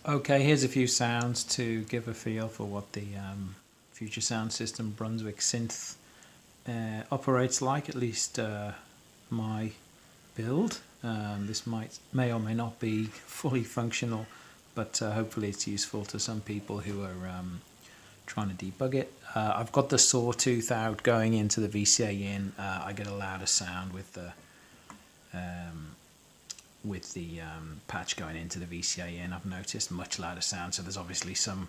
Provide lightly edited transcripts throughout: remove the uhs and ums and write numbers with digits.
Okay, here's a few sounds to give a feel for what the Future Sound System Brunswick synth operates like, at least my build. This may or may not be fully functional, but hopefully it's useful to some people who are trying to debug it. I've got the sawtooth out going into the VCA in. I get a louder sound with the patch going into the VCA in. I've noticed much louder sound, so there's obviously some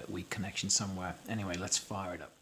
weak connection somewhere. Anyway, let's fire it up.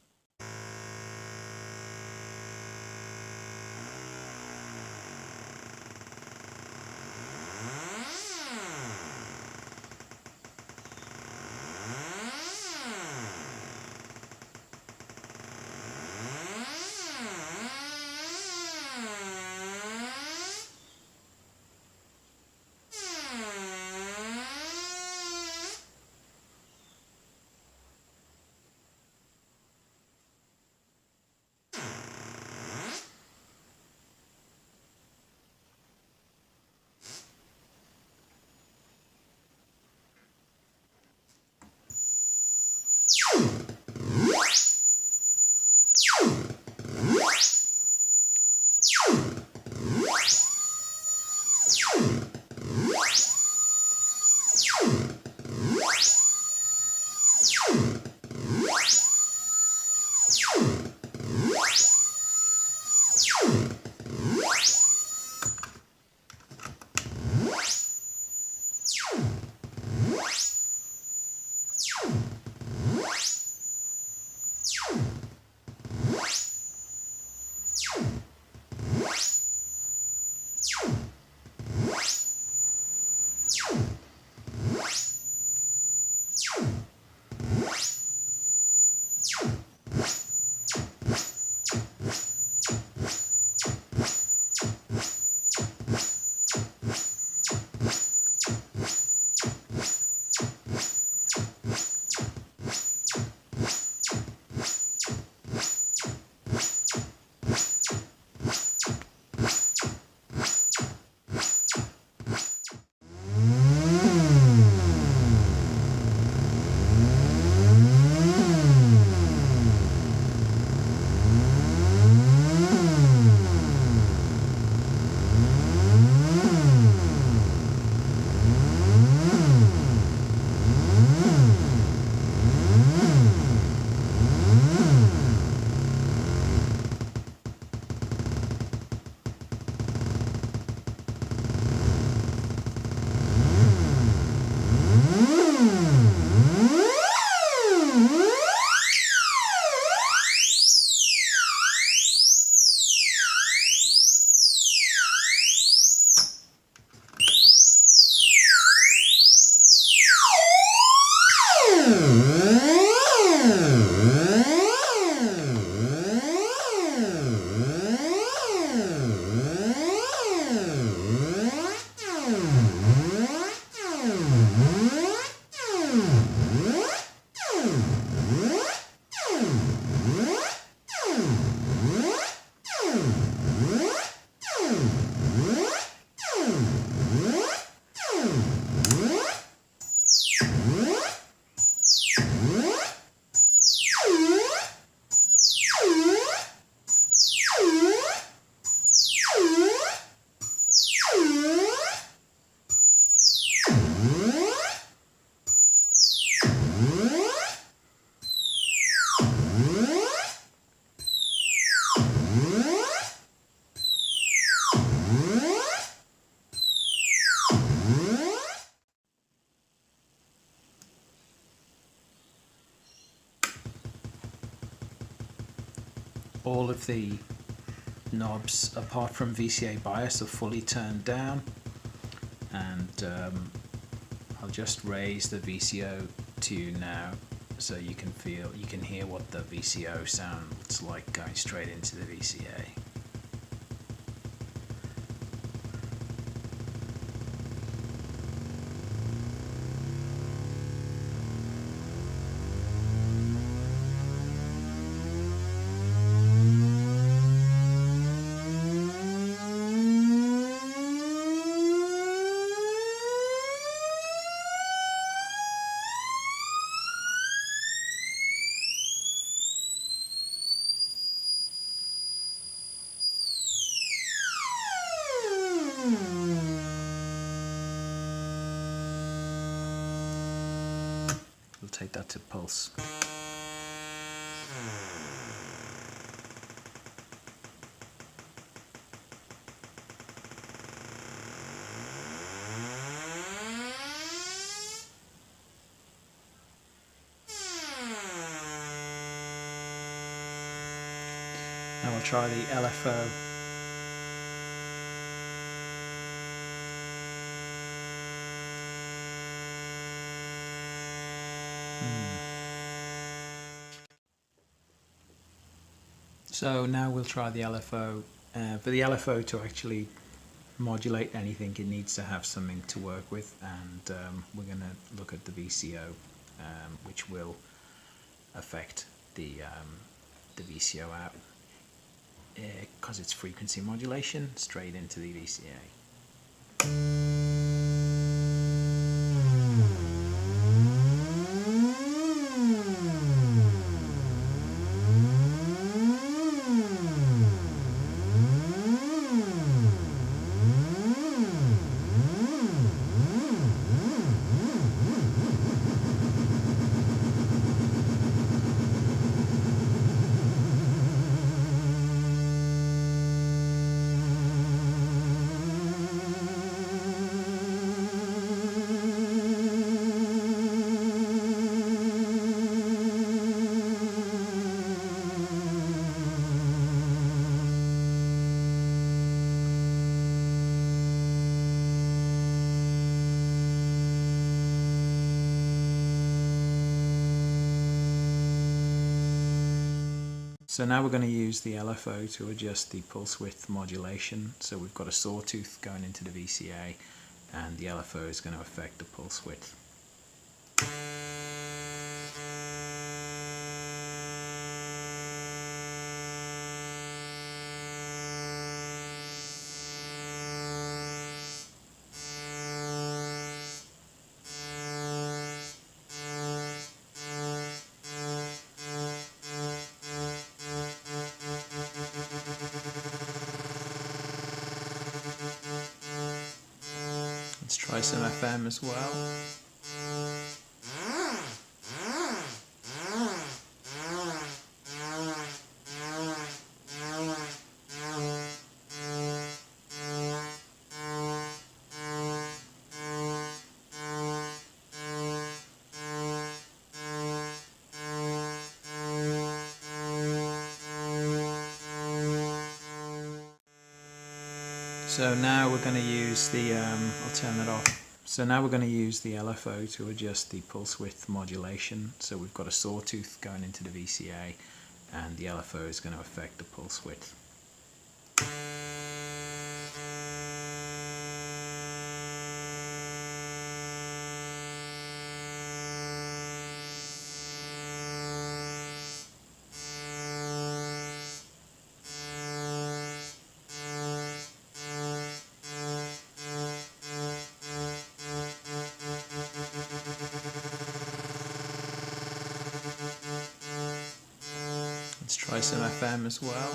All of the knobs apart from VCA bias are fully turned down, and I'll just raise the VCO to now so you can hear what the VCO sounds like going straight into the VCA. We'll take that to pulse. Now we'll try the LFO. So now we'll try the LFO. For the LFO to actually modulate anything, it needs to have something to work with, and we're going to look at the VCO, which will affect the VCO out, because it's frequency modulation straight into the VCA. So now we're going to use the LFO to adjust the pulse width modulation. So we've got a sawtooth going into the VCA, and the LFO is going to affect the pulse width. Let's try some FM as well. So now we're going to use the, I'll turn that off. So now we're going to use the LFO to adjust the pulse width modulation. So we've got a sawtooth going into the VCA, and the LFO is going to affect the pulse width. Let's try some FM as well.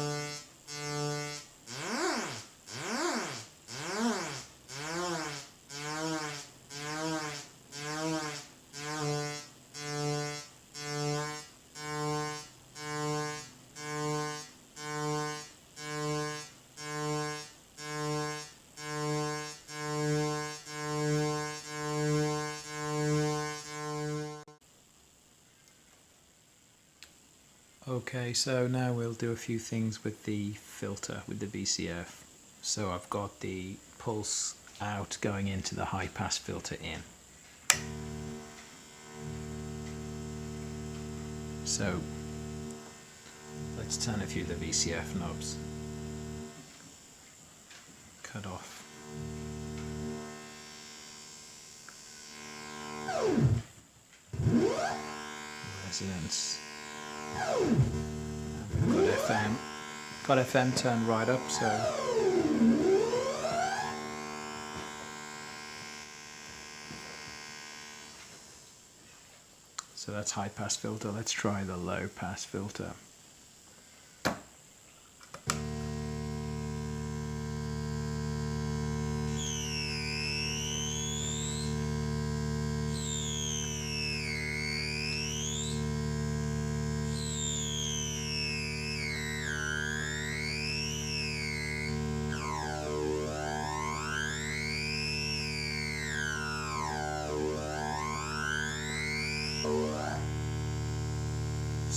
Okay, so now we'll do a few things with the filter, with the VCF. So I've got the pulse out going into the high pass filter in. So let's turn a few of the VCF knobs. Cut off. Resonance. We've got FM turned right up, so that's high pass filter. Let's try the low pass filter.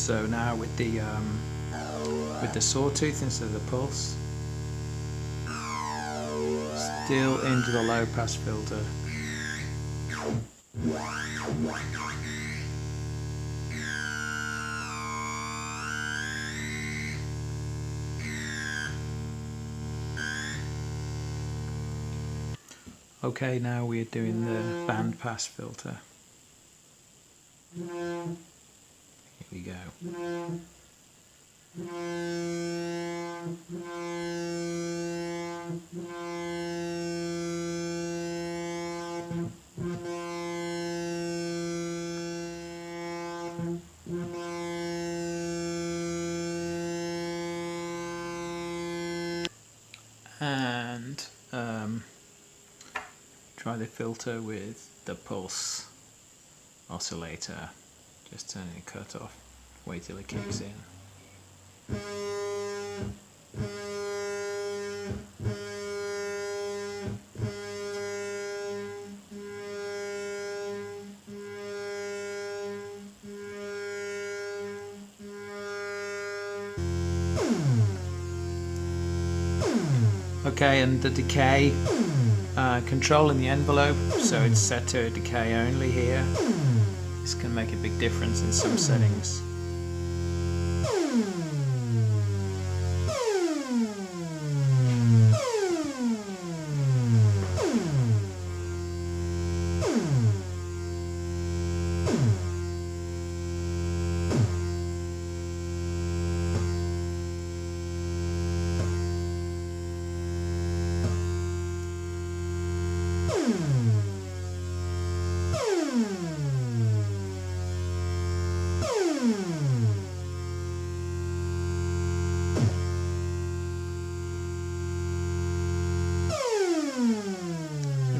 So now with the sawtooth instead of the pulse, still into the low pass filter. Okay, now we're doing the band pass filter. Here we go. And try the filter with the pulse oscillator. Just turn it cut off, wait till it kicks in. Okay, and the decay, controlling the envelope, so it's set to decay only here. This can make a big difference in some settings.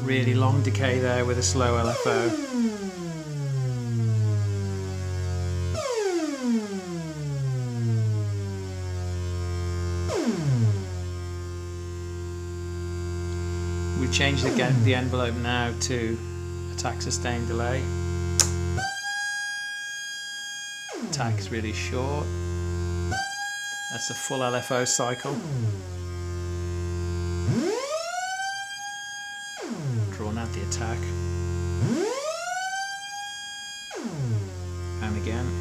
Really long decay there with a slow LFO. We change the envelope now to attack sustain delay. Attack's really short. That's a full LFO cycle. Drawn out the attack. And again.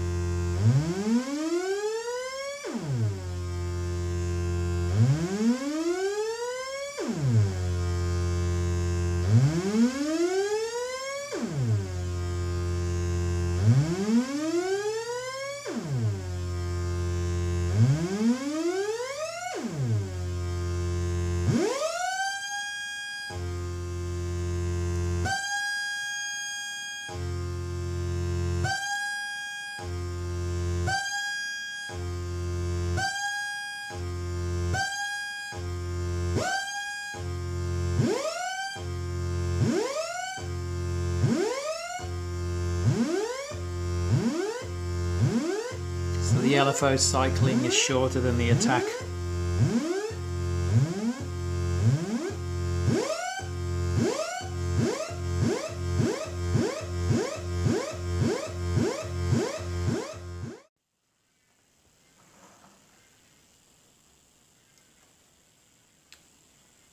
The LFO cycling is shorter than the attack.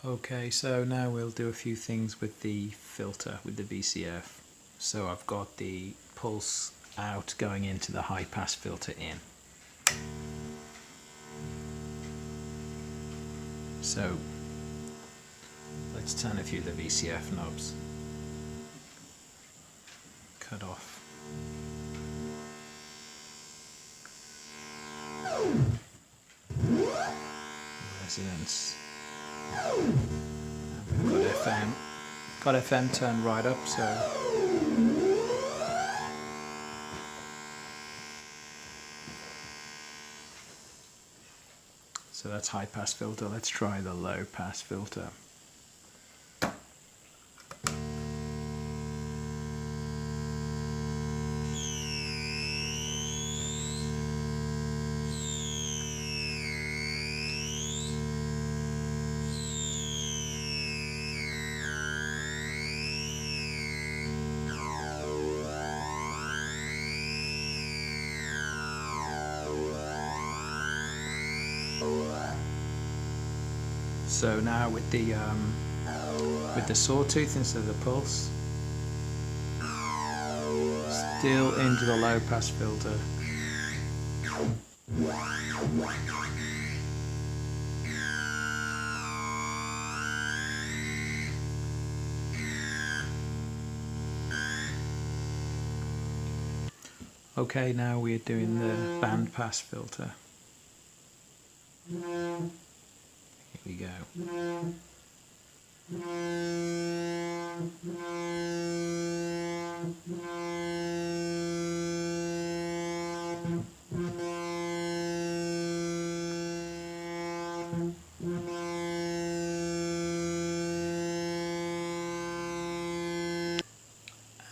Okay, so now we'll do a few things with the filter, with the VCF. So I've got the pulse out going into the high pass filter in. So let's turn a few of the VCF knobs. Cut off. Resonance. And we've got FM. Got FM turned right up, so that's high pass filter. Let's try the low pass filter. So now with the sawtooth instead of the pulse, still into the low pass filter. Okay, now we're doing the band pass filter. Here we go.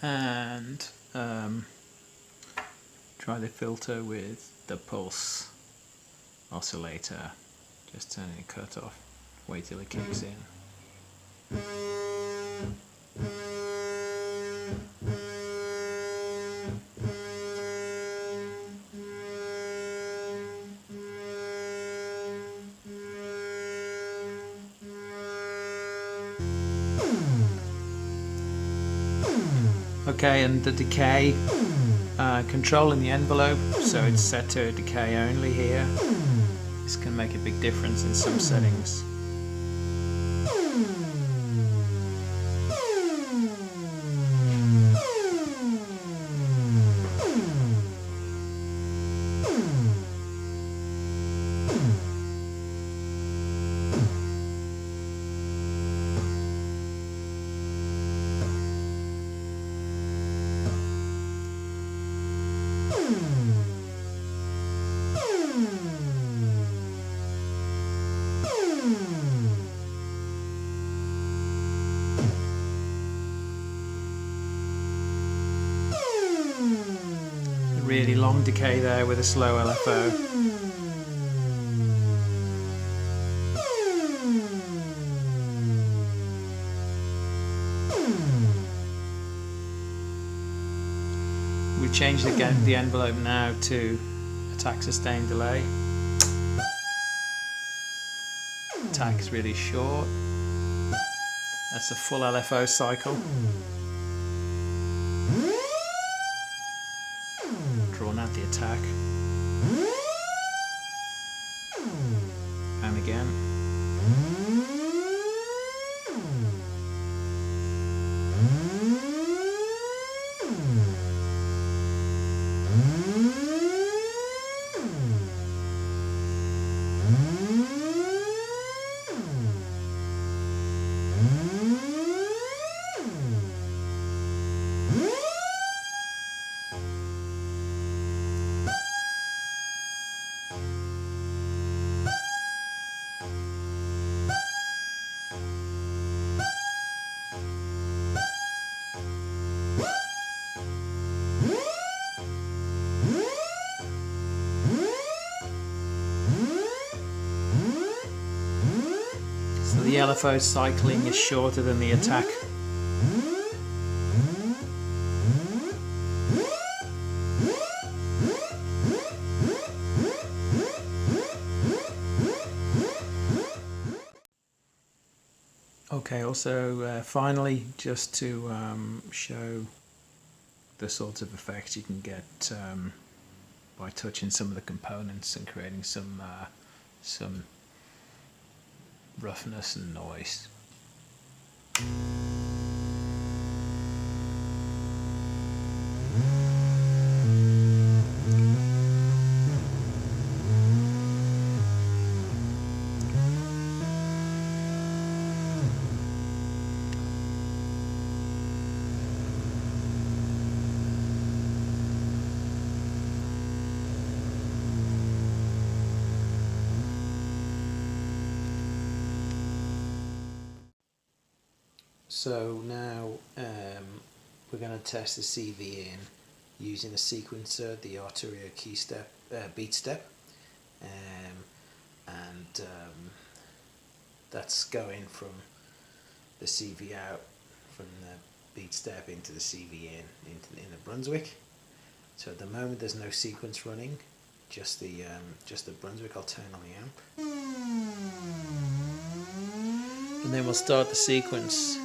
And try the filter with the pulse oscillator. Just turning the cut off, wait till it kicks in. Okay, and the decay, controlling the envelope so it's set to decay only here. This can make a big difference in some settings. Really long decay there with a slow LFO. We've changed the envelope now to attack sustain delay. Attack is really short. That's a full LFO cycle. Drawn out the attack. And again. So the LFO cycling is shorter than the attack. Okay, also finally, just to show the sorts of effects you can get by touching some of the components and creating some roughness and noise. So now we're going to test the CV in using a sequencer, the Atruria Keystep, Beatstep, and that's going from the CV out from the Beatstep into the CV in the Brunswick. So at the moment there's no sequence running, just the Brunswick. I'll turn on the amp. and then we'll start the sequence.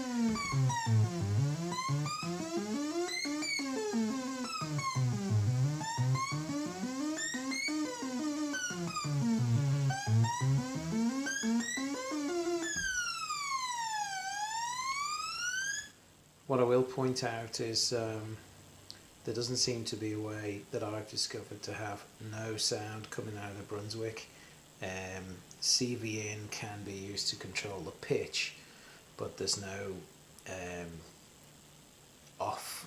What I will point out is there doesn't seem to be a way that I've discovered to have no sound coming out of the Brunswick. CV in can be used to control the pitch, but there's no off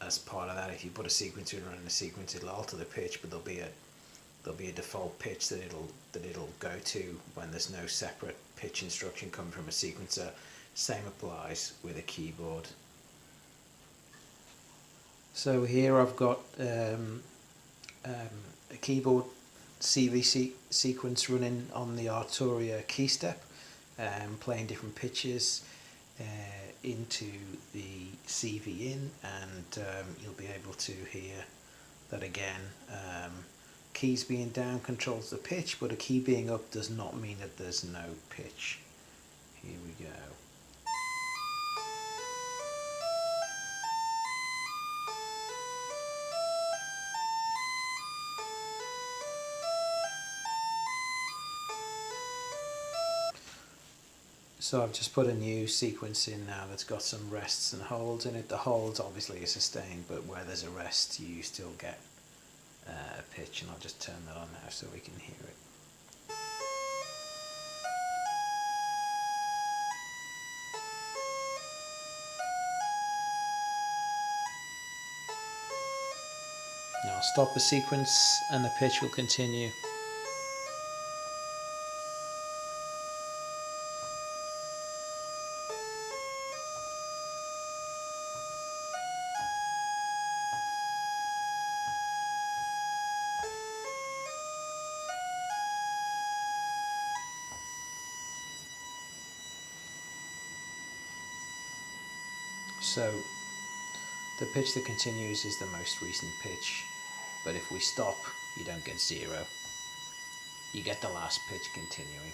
as part of that. If you put a sequencer in running a sequence, it'll alter the pitch, but there'll be a default pitch that it'll go to when there's no separate pitch instruction coming from a sequencer. Same applies with a keyboard. So here I've got a keyboard CV sequence running on the Atruria Keystep, playing different pitches into the CV in, and you'll be able to hear that again. Keys being down controls the pitch, but a key being up does not mean that there's no pitch. Here we go. So I've just put a new sequence in now that's got some rests and holds in it. The holds obviously are sustained, but where there's a rest you still get a pitch, and I'll just turn that on now so we can hear it. Now I'll stop the sequence and the pitch will continue. So the pitch that continues is the most recent pitch, but if we stop, you don't get 0. You get the last pitch continuing.